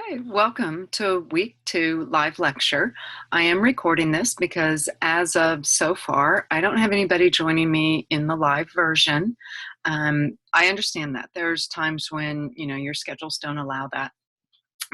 Okay, welcome to week 2 live lecture. I am recording this because as of so far, I don't have anybody joining me in the live version. I understand that there's times when, your schedules don't allow that.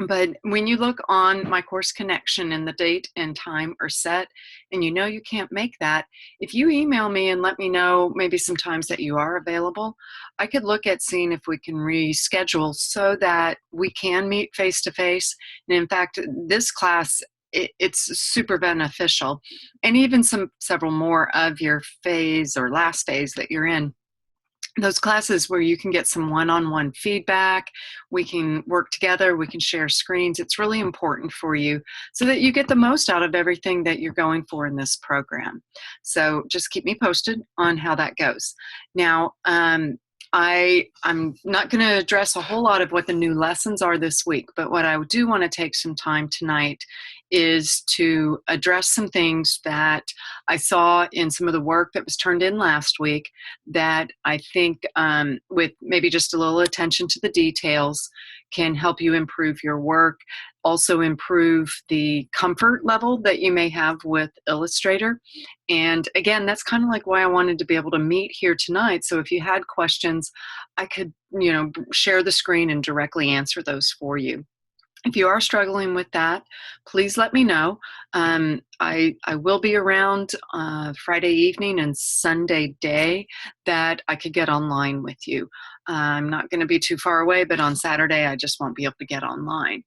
But when you look on my course connection and the date and time are set and you can't make that, if you email me and let me know maybe some times that you are available, I could look at seeing if we can reschedule so that we can meet face to face. And in fact, this class, it's super beneficial. And even several more of your phase or last phase that you're in, those classes where you can get some one-on-one feedback, we can work together, we can share screens. It's really important for you so that you get the most out of everything that you're going for in this program. So just keep me posted on how that goes. Now, I'm not going to address a whole lot of what the new lessons are this week, but what I do want to take some time tonight is to address some things that I saw in some of the work that was turned in last week that I think with maybe just a little attention to the details can help you improve your work, also improve the comfort level that you may have with Illustrator. And again, that's kind of like why I wanted to be able to meet here tonight. So if you had questions, I could, share the screen and directly answer those for you. If you are struggling with that, please let me know. I will be around Friday evening and Sunday day that I could get online with you. I'm not going to be too far away, but on Saturday I just won't be able to get online.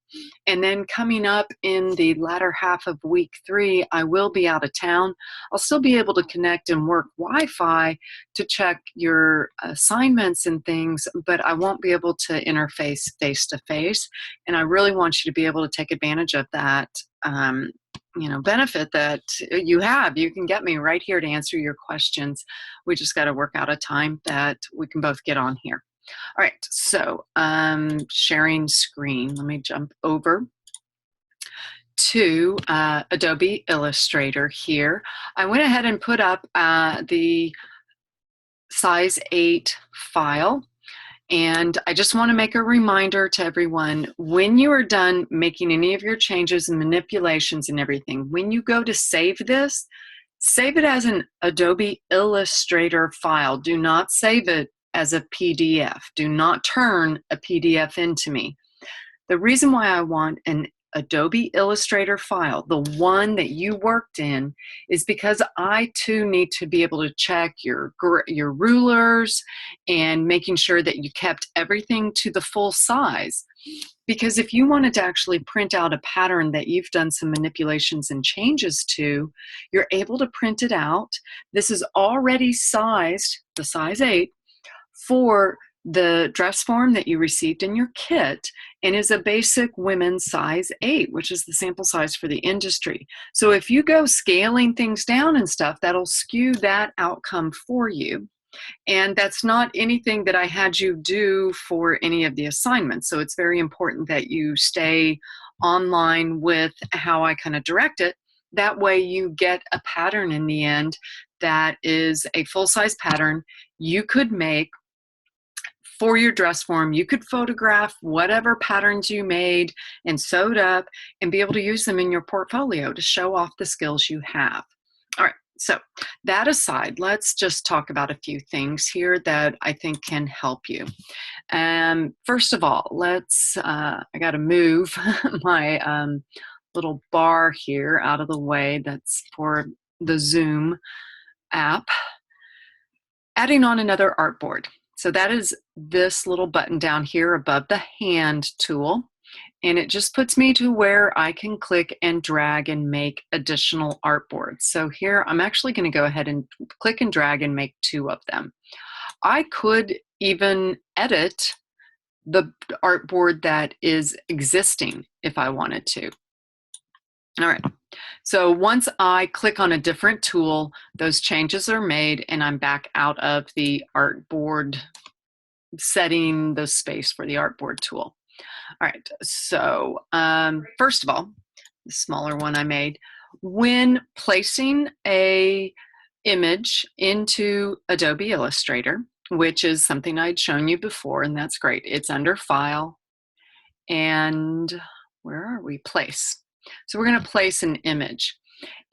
And then coming up in the latter half of week 3, I will be out of town. I'll still be able to connect and work Wi-Fi to check your assignments and things, but I won't be able to interface face-to-face. And I really want you to be able to take advantage of that benefit that you have. You can get me right here to answer your questions. We just got to work out a time that we can both get on here. All right, so sharing screen. Let me jump over to Adobe Illustrator here. I went ahead and put up the size 8 file. And I just want to make a reminder to everyone, when you are done making any of your changes and manipulations and everything, when you go to save this, save it as an Adobe Illustrator file. Do not save it as a PDF. Do not turn a PDF into me. The reason why I want an Adobe Illustrator file, the one that you worked in, is because I too need to be able to check your rulers and making sure that you kept everything to the full size. Because if you wanted to actually print out a pattern that you've done some manipulations and changes to, you're able to print it out. This is already sized, the size 8, for the dress form that you received in your kit, and is a basic women's size 8, which is the sample size for the industry. So if you go scaling things down and stuff, that'll skew that outcome for you. And that's not anything that I had you do for any of the assignments. So it's very important that you stay online with how I kind of direct it. That way you get a pattern in the end that is a full-size pattern you could make for your dress form. You could photograph whatever patterns you made and sewed up and be able to use them in your portfolio to show off the skills you have. All right, so that aside, let's just talk about a few things here that I think can help you. First of all, I got to move my little bar here out of the way. That's for the Zoom app. Adding on another artboard. So that is this little button down here above the hand tool. And it just puts me to where I can click and drag and make additional artboards. So here I'm actually going to go ahead and click and drag and make 2 of them. I could even edit the artboard that is existing if I wanted to. All right, so once I click on a different tool, those changes are made and I'm back out of the artboard, setting the space for the artboard tool. All right, so first of all, the smaller one I made, when placing a image into Adobe Illustrator, which is something I'd shown you before, and that's great. It's under File, and where are we? Place. So we're going to place an image.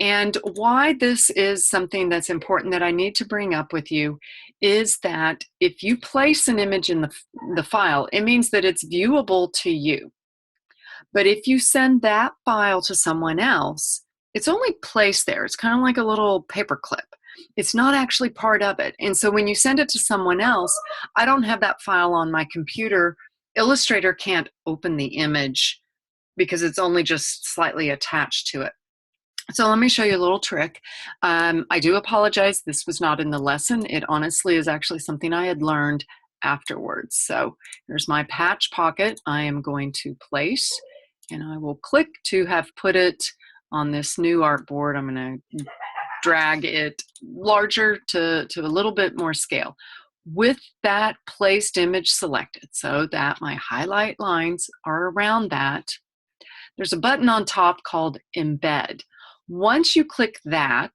And why this is something that's important that I need to bring up with you is that if you place an image in the file, it means that it's viewable to you. But if you send that file to someone else, it's only placed there. It's kind of like a little paperclip. It's not actually part of it. And so when you send it to someone else, I don't have that file on my computer. Illustrator can't open the image because it's only just slightly attached to it. So let me show you a little trick. I do apologize. This was not in the lesson. It honestly is actually something I had learned afterwards. So here's my patch pocket. I am going to place, and I will click to have put it on this new artboard. I'm going to drag it larger to a little bit more scale. With that placed image selected, so that my highlight lines are around that, there's a button on top called embed. Once you click that,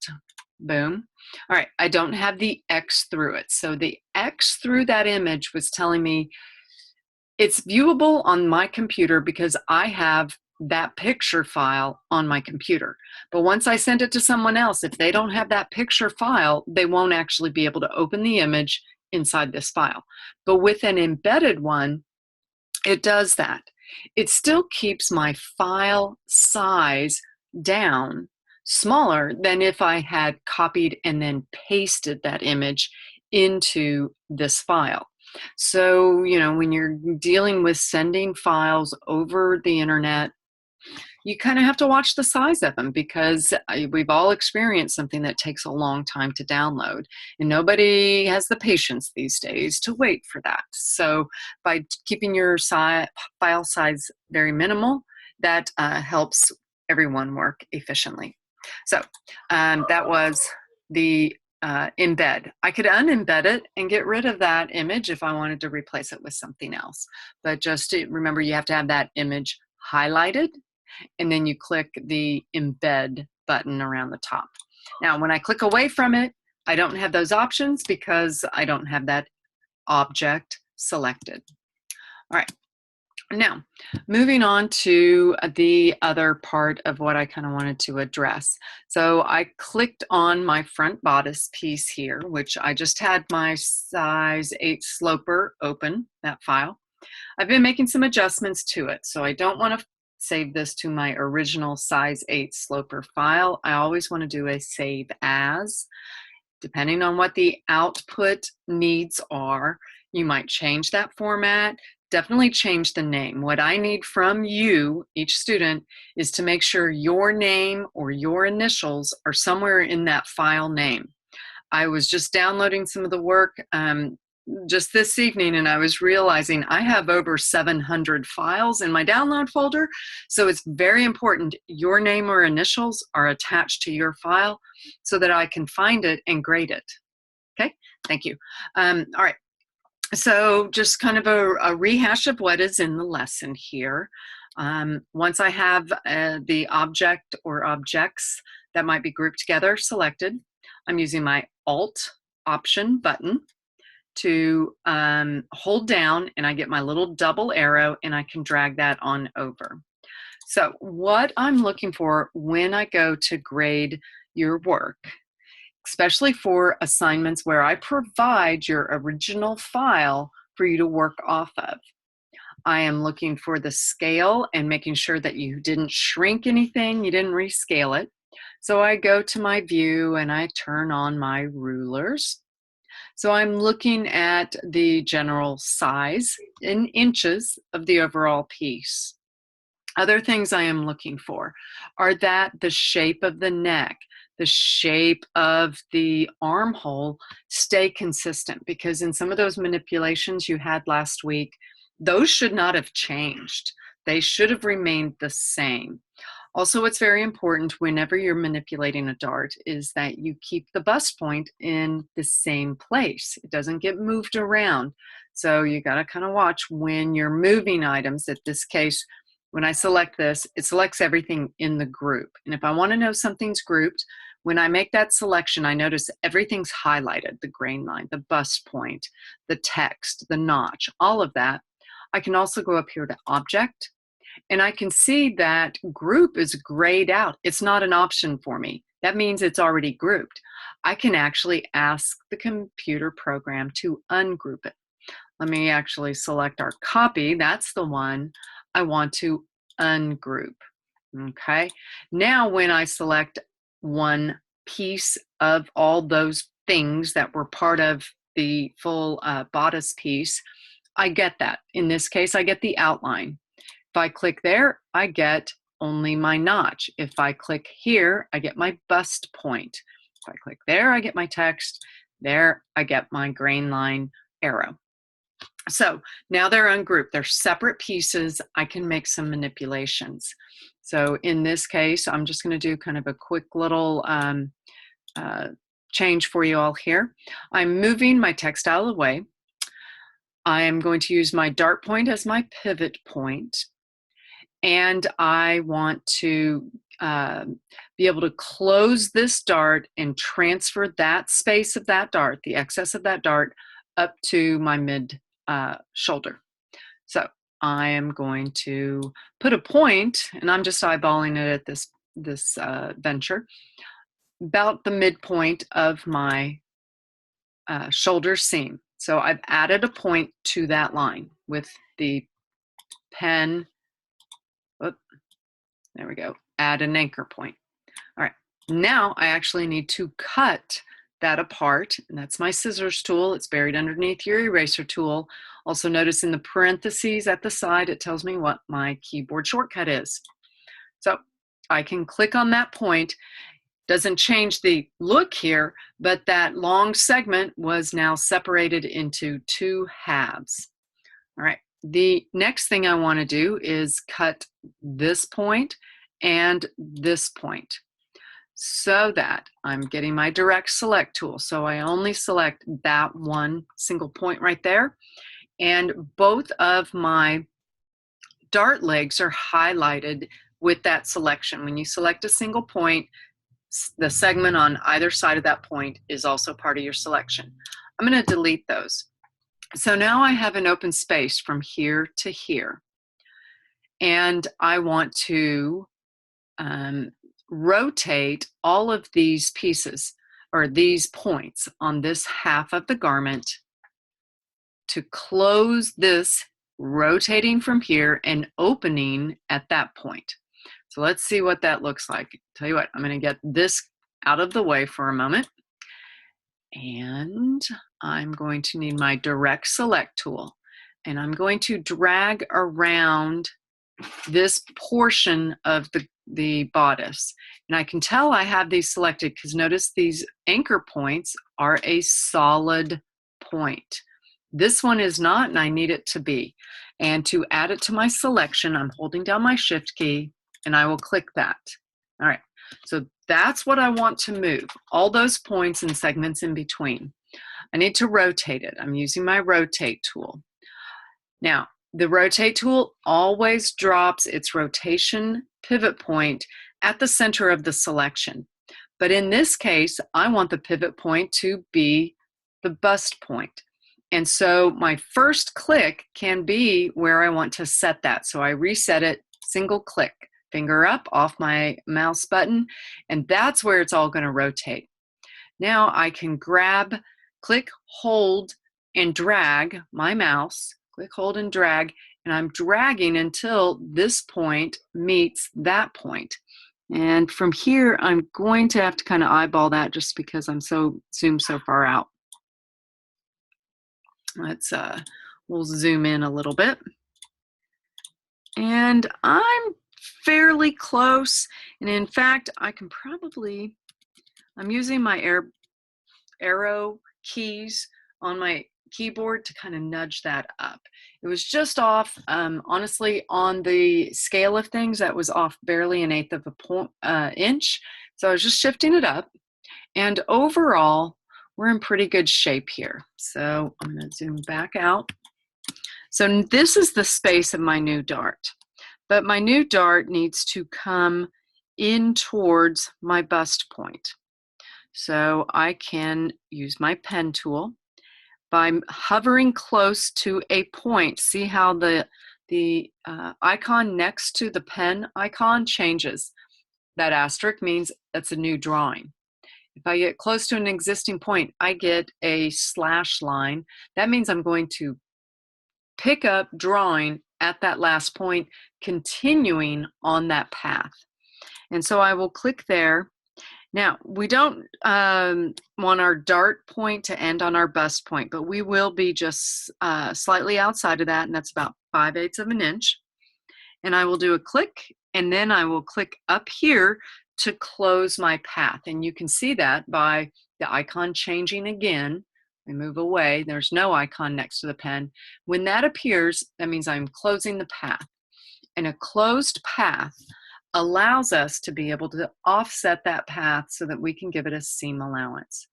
boom. All right, I don't have the X through it. So the X through that image was telling me it's viewable on my computer because I have that picture file on my computer. But once I send it to someone else, if they don't have that picture file, they won't actually be able to open the image inside this file. But with an embedded one, it does that. It still keeps my file size down smaller than if I had copied and then pasted that image into this file. So, you know, when you're dealing with sending files over the internet, you kind of have to watch the size of them because we've all experienced something that takes a long time to download, and nobody has the patience these days to wait for that. So by keeping your file size very minimal, that helps everyone work efficiently. So that was the embed. I could unembed it and get rid of that image if I wanted to replace it with something else. But just remember, you have to have that image highlighted, and then you click the embed button around the top. Now, when I click away from it, I don't have those options because I don't have that object selected. All right. Now, moving on to the other part of what I kind of wanted to address. So I clicked on my front bodice piece here, which I just had my size 8 sloper open, that file. I've been making some adjustments to it, so I don't want to save this to my original size 8 sloper file. I always want to do a save as. Depending on what the output needs are, you might change that format. Definitely change the name. What I need from you, each student, is to make sure your name or your initials are somewhere in that file name. I was just downloading some of the work just this evening, and I was realizing I have over 700 files in my download folder, so it's very important your name or initials are attached to your file so that I can find it and grade it. Okay, thank you. All right, so just kind of a rehash of what is in the lesson here. Once I have the object or objects that might be grouped together selected, I'm using my Alt Option button to hold down, and I get my little double arrow and I can drag that on over. So what I'm looking for when I go to grade your work, especially for assignments where I provide your original file for you to work off of, I am looking for the scale and making sure that you didn't shrink anything, you didn't rescale it. So I go to my view and I turn on my rulers. So I'm looking at the general size in inches of the overall piece. Other things I am looking for are that the shape of the neck, the shape of the armhole stay consistent, because in some of those manipulations you had last week, those should not have changed. They should have remained the same. Also, what's very important whenever you're manipulating a dart is that you keep the bust point in the same place. It doesn't get moved around. So you got to kind of watch when you're moving items. In this case, when I select this, it selects everything in the group. And if I want to know something's grouped, when I make that selection, I notice everything's highlighted, the grain line, the bust point, the text, the notch, all of that. I can also go up here to Object, And I can see that group is grayed out. It's not an option for me. That means it's already grouped. I can actually ask the computer program to ungroup it. Let me actually select our copy. That's the one I want to ungroup. Okay. Now when I select one piece of all those things that were part of the full bodice piece, I get that. In this case, I get the outline. If I click there, I get only my notch. If I click here, I get my bust point. If I click there, I get my text. There, I get my grain line arrow. So now they're ungrouped. They're separate pieces. I can make some manipulations. So in this case, I'm just going to do kind of a quick little change for you all here. I'm moving my textile away. I am going to use my dart point as my pivot point. And I want to be able to close this dart and transfer that space of that dart, the excess of that dart, up to my mid shoulder. So I am going to put a point, and I'm just eyeballing it at this venture, about the midpoint of my shoulder seam. So I've added a point to that line with the pen. Whoop, there we go. Add an anchor point. All right. Now I actually need to cut that apart, and that's my scissors tool. It's buried underneath your eraser tool. Also notice in the parentheses at the side, it tells me what my keyboard shortcut is. So I can click on that point. Doesn't change the look here, but that long segment was now separated into two halves. All right. The next thing I want to do is cut this point and this point, so that I'm getting my direct select tool. So I only select that one single point right there. And both of my dart legs are highlighted with that selection. When you select a single point, the segment on either side of that point is also part of your selection. I'm going to delete those. So now I have an open space from here to here. And I want to rotate all of these pieces or these points on this half of the garment to close this, rotating from here and opening at that point. So let's see what that looks like. Tell you what, I'm going to get this out of the way for a moment. And I'm going to need my direct select tool. And I'm going to drag around this portion of the bodice. And I can tell I have these selected because notice these anchor points are a solid point. This one is not, and I need it to be. And to add it to my selection, I'm holding down my Shift key, and I will click that. All right, so that's what I want to move, all those points and segments in between. I need to rotate it. I'm using my rotate tool. Now, the rotate tool always drops its rotation pivot point at the center of the selection. But in this case, I want the pivot point to be the bust point. And so my first click can be where I want to set that. So I reset it, single click, finger up off my mouse button, and that's where it's all going to rotate. Now I can grab, click, hold, and drag my mouse, click, hold, and drag, and I'm dragging until this point meets that point. And from here, I'm going to have to kind of eyeball that just because I'm so zoomed so far out. Let's, we'll zoom in a little bit. And I'm fairly close. And in fact, I can probably, I'm using my arrow keys on my keyboard to kind of nudge that up. It was just off, honestly, on the scale of things, that was off barely 1/8 of an inch. So I was just shifting it up. And overall, we're in pretty good shape here. So I'm going to zoom back out. So this is the space of my new dart. But my new dart needs to come in towards my bust point. So I can use my pen tool by hovering close to a point. See how the the icon next to the pen icon changes. That asterisk means that's a new drawing. If I get close to an existing point, I get a slash line. That means I'm going to pick up drawing at that last point, continuing on that path. And so I will click there. Now, we don't want our dart point to end on our bust point, but we will be just slightly outside of that, and that's about 5/8 of an inch. And I will do a click, and then I will click up here to close my path. And you can see that by the icon changing again. I move away, there's no icon next to the pen. When that appears, that means I'm closing the path. And a closed path allows us to be able to offset that path so that we can give it a seam allowance.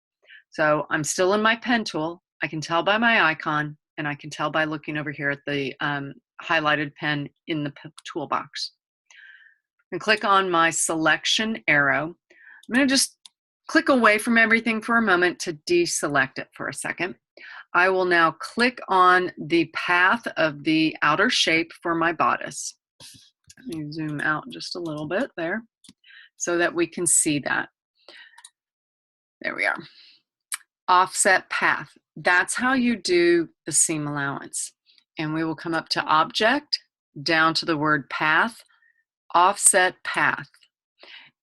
So I'm still in my pen tool. I can tell by my icon, and I can tell by looking over here at the highlighted pen in the toolbox. And click on my selection arrow. I'm going to just click away from everything for a moment to deselect it for a second. I will now click on the path of the outer shape for my bodice. Let me zoom out just a little bit there so that we can see that. There we are. Offset path. That's how you do the seam allowance. And we will come up to Object, down to the word Path, Offset Path.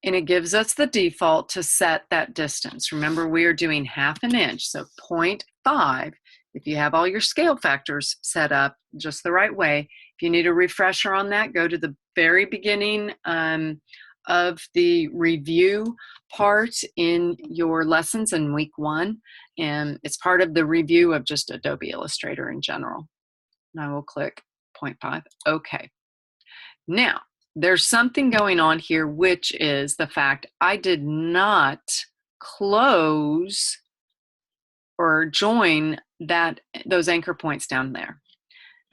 And it gives us the default to set that distance. Remember, we are doing 1/2 inch, so 0.5. If you have all your scale factors set up just the right way, if you need a refresher on that, go to the very beginning of the review part in your lessons in week 1. And it's part of the review of just Adobe Illustrator in general. And I will click 0.5. Okay. Now, there's something going on here, which is the fact I did not close or join those anchor points down there.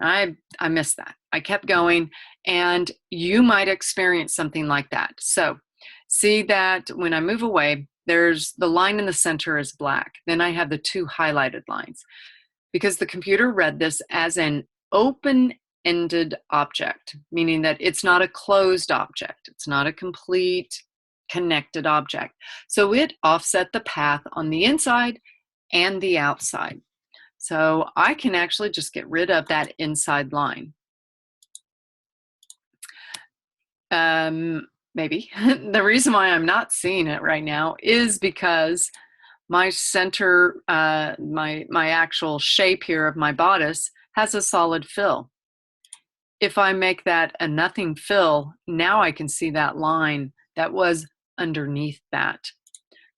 I missed that. I kept going, and you might experience something like that. So see that when I move away, there's the line in the center is black. Then I have the 2 highlighted lines because the computer read this as an open-ended object, meaning that it's not a closed object. It's not a complete connected object. So it offset the path on the inside and the outside. So I can actually just get rid of that inside line. Maybe. The reason why I'm not seeing it right now is because my center, my actual shape here of my bodice has a solid fill. If I make that a nothing fill, now I can see that line that was underneath that.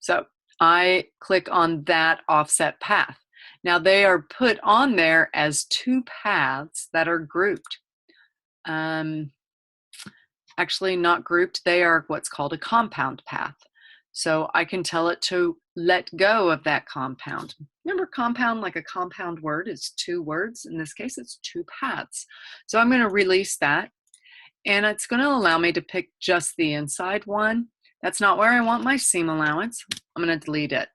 So I click on that offset path. Now they are put on there as 2 paths that are grouped. Actually not grouped, they are what's called a compound path. So I can tell it to let go of that compound. Remember, compound, like a compound word, is 2 words. In this case, it's 2 paths. So I'm going to release that, and it's going to allow me to pick just the inside one. That's not where I want my seam allowance. I'm going to delete it.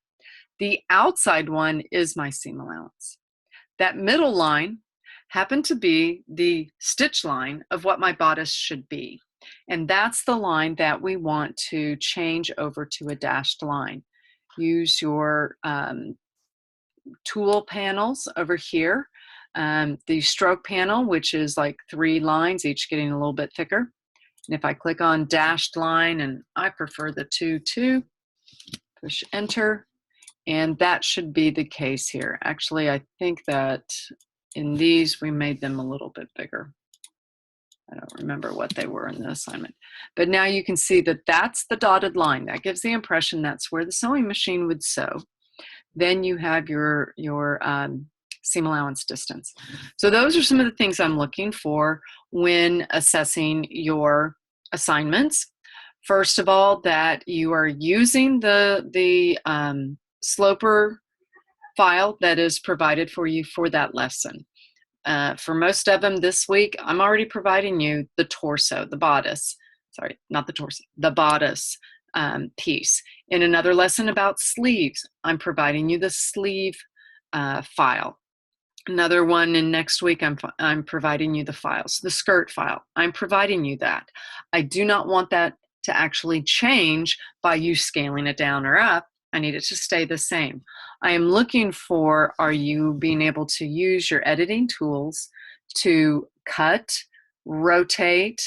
The outside one is my seam allowance. That middle line happened to be the stitch line of what my bodice should be. And that's the line that we want to change over to a dashed line. Use your tool panels over here. The stroke panel, which is like 3 lines, each getting a little bit thicker. And if I click on dashed line, and I prefer the 2, push enter, and that should be the case here. Actually, I think that in these, we made them a little bit bigger. I don't remember what they were in the assignment. But now you can see that that's the dotted line. That gives the impression that's where the sewing machine would sew. Then you have your seam allowance distance. So those are some of the things I'm looking for when assessing your assignments. First of all, that you are using the sloper file that is provided for you for that lesson. For most of them this week, I'm already providing you the torso, the bodice. Sorry, not the torso, the bodice piece. In another lesson about sleeves, I'm providing you the sleeve file. Another one in next week, I'm providing you the files. The skirt file, I'm providing you that. I do not want that to actually change by you scaling it down or up. I need it to stay the same. I am looking for, are you being able to use your editing tools to cut, rotate,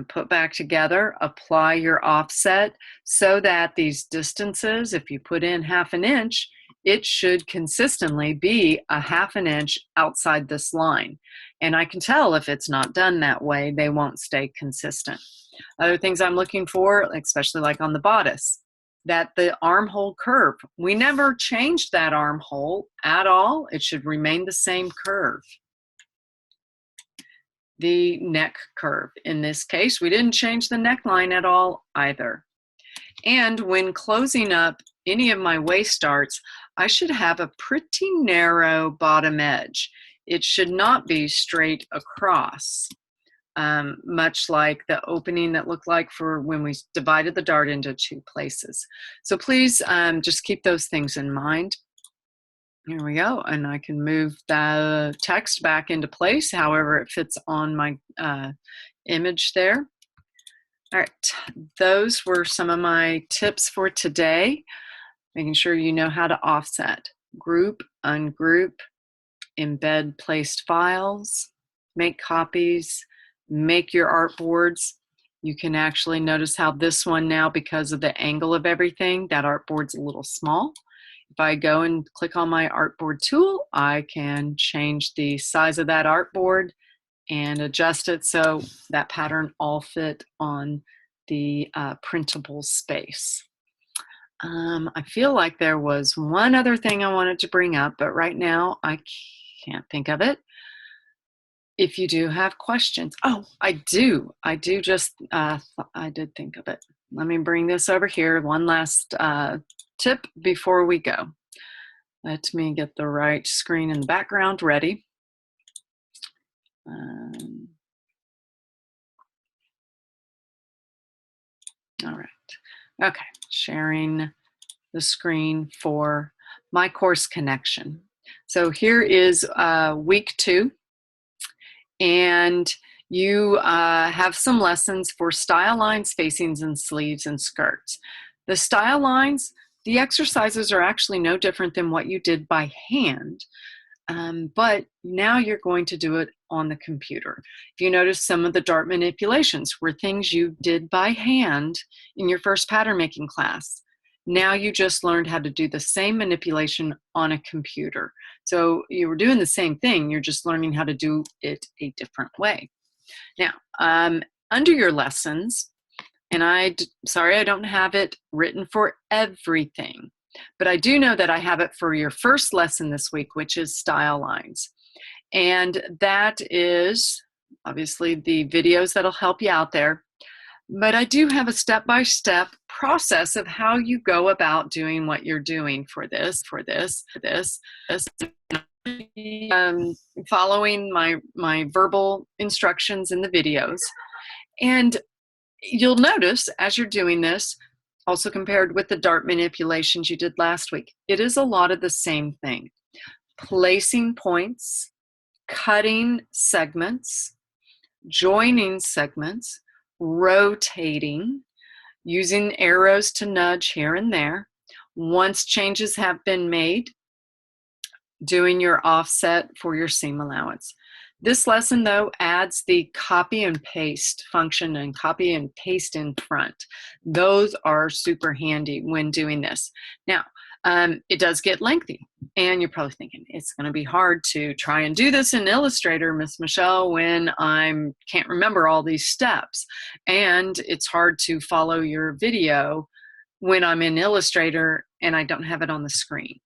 put back together, apply your offset so that these distances, if you put in 1/2 inch, it should consistently be a 1/2 inch outside this line. And I can tell if it's not done that way, they won't stay consistent. Other things I'm looking for, especially like on the bodice, that the armhole curve, we never changed that armhole at all. It should remain the same curve. The neck curve. In this case, we didn't change the neckline at all either. And when closing up any of my waist darts, I should have a pretty narrow bottom edge. It should not be straight across, much like the opening that looked like for when we divided the dart into 2 places. So please just keep those things in mind. Here we go, and I can move the text back into place however it fits on my image there. All right, those were some of my tips for today. Making sure you know how to offset, group, ungroup, embed placed files, make copies, make your artboards. You can actually notice how this one now, because of the angle of everything, that artboard's a little small. If I go and click on my artboard tool, I can change the size of that artboard and adjust it so that pattern all fit on the printable space. I feel like there was one other thing I wanted to bring up, but right now I can't think of it. If you do have questions, oh, I did think of it. Let me bring this over here. One last tip before we go. Let me get the right screen in the background ready. All right. Okay, sharing the screen for my course connection. So here is week 2, and you have some lessons for style lines, facings, and sleeves and skirts. The style lines, the exercises are actually no different than what you did by hand, but now you're going to do it on the computer. If you notice, some of the dart manipulations were things you did by hand in your first pattern making class. Now you just learned how to do the same manipulation on a computer. So you were doing the same thing, you're just learning how to do it a different way. Now, under your lessons, and sorry I don't have it written for everything, but I do know that I have it for your first lesson this week, which is style lines. And that is obviously the videos that'll help you out there. But I do have a step-by-step process of how you go about doing what you're doing for this, following my verbal instructions in the videos. And you'll notice as you're doing this, also compared with the dart manipulations you did last week, it is a lot of the same thing. Placing points, cutting segments, joining segments, rotating, using arrows to nudge here and there. Once changes have been made, doing your offset for your seam allowance. This lesson, though, adds the copy and paste function and copy and paste in front. Those are super handy when doing this. Now, it does get lengthy, and you're probably thinking, it's going to be hard to try and do this in Illustrator, Miss Michelle, when I can't remember all these steps. And it's hard to follow your video when I'm in Illustrator and I don't have it on the screen.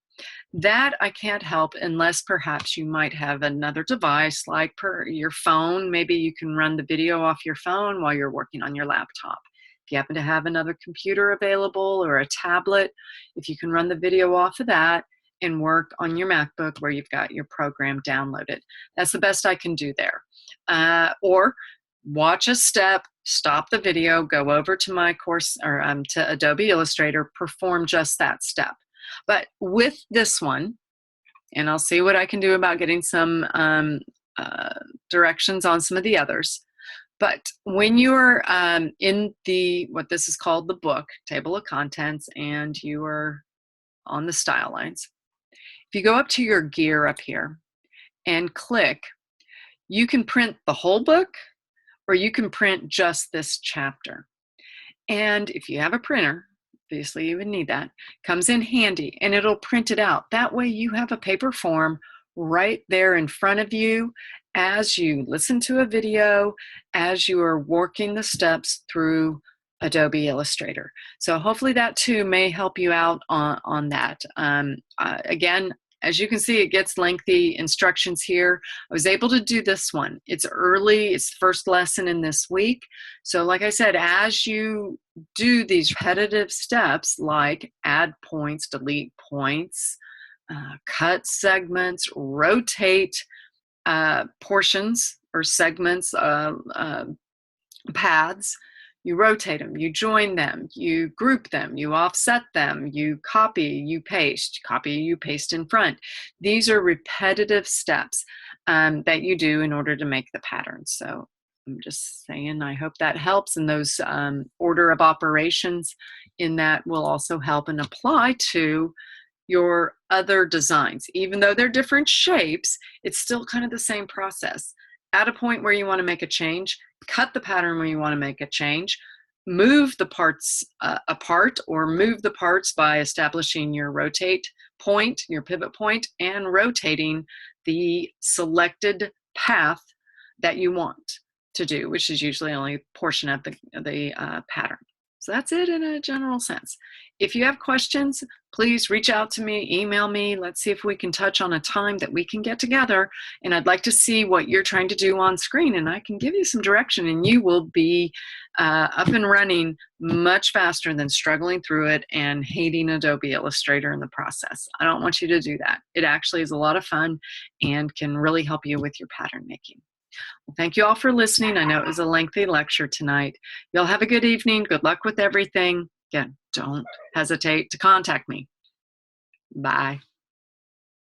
That I can't help unless perhaps you might have another device like your phone. Maybe you can run the video off your phone while you're working on your laptop. If you happen to have another computer available or a tablet, if you can run the video off of that and work on your MacBook where you've got your program downloaded. That's the best I can do there. Or watch a step, stop the video, go over to my course or to Adobe Illustrator, perform just that step. But with this one, and I'll see what I can do about getting some directions on some of the others. But when you're in what this is called the book, table of contents, and you are on the style lines, if you go up to your gear up here and click, you can print the whole book or you can print just this chapter. And if you have a printer, obviously you would need that, comes in handy and it'll print it out. That way you have a paper form right there in front of you as you listen to a video, as you are working the steps through Adobe Illustrator. So hopefully that too may help you out on that. Again, as you can see, it gets lengthy instructions here. I was able to do this one. It's early, it's the first lesson in this week. So like I said, as you do these repetitive steps like add points, delete points, cut segments, rotate portions or segments, paths, you rotate them, you join them, you group them, you offset them, you copy, you paste in front. These are repetitive steps that you do in order to make the pattern. So I'm just saying, I hope that helps, and those order of operations in that will also help and apply to your other designs. Even though they're different shapes, it's still kind of the same process. At a point where you want to make a change, cut the pattern where you want to make a change, move the parts apart, or move the parts by establishing your rotate point, your pivot point, and rotating the selected path that you want to do, which is usually only a portion of the pattern. So that's it in a general sense. If you have questions, please reach out to me, email me. Let's see if we can touch on a time that we can get together. And I'd like to see what you're trying to do on screen, and I can give you some direction, and you will be up and running much faster than struggling through it and hating Adobe Illustrator in the process. I don't want you to do that. It actually is a lot of fun and can really help you with your pattern making. Well, thank you all for listening. I know it was a lengthy lecture tonight. Y'all have a good evening. Good luck with everything. Again, don't hesitate to contact me. Bye.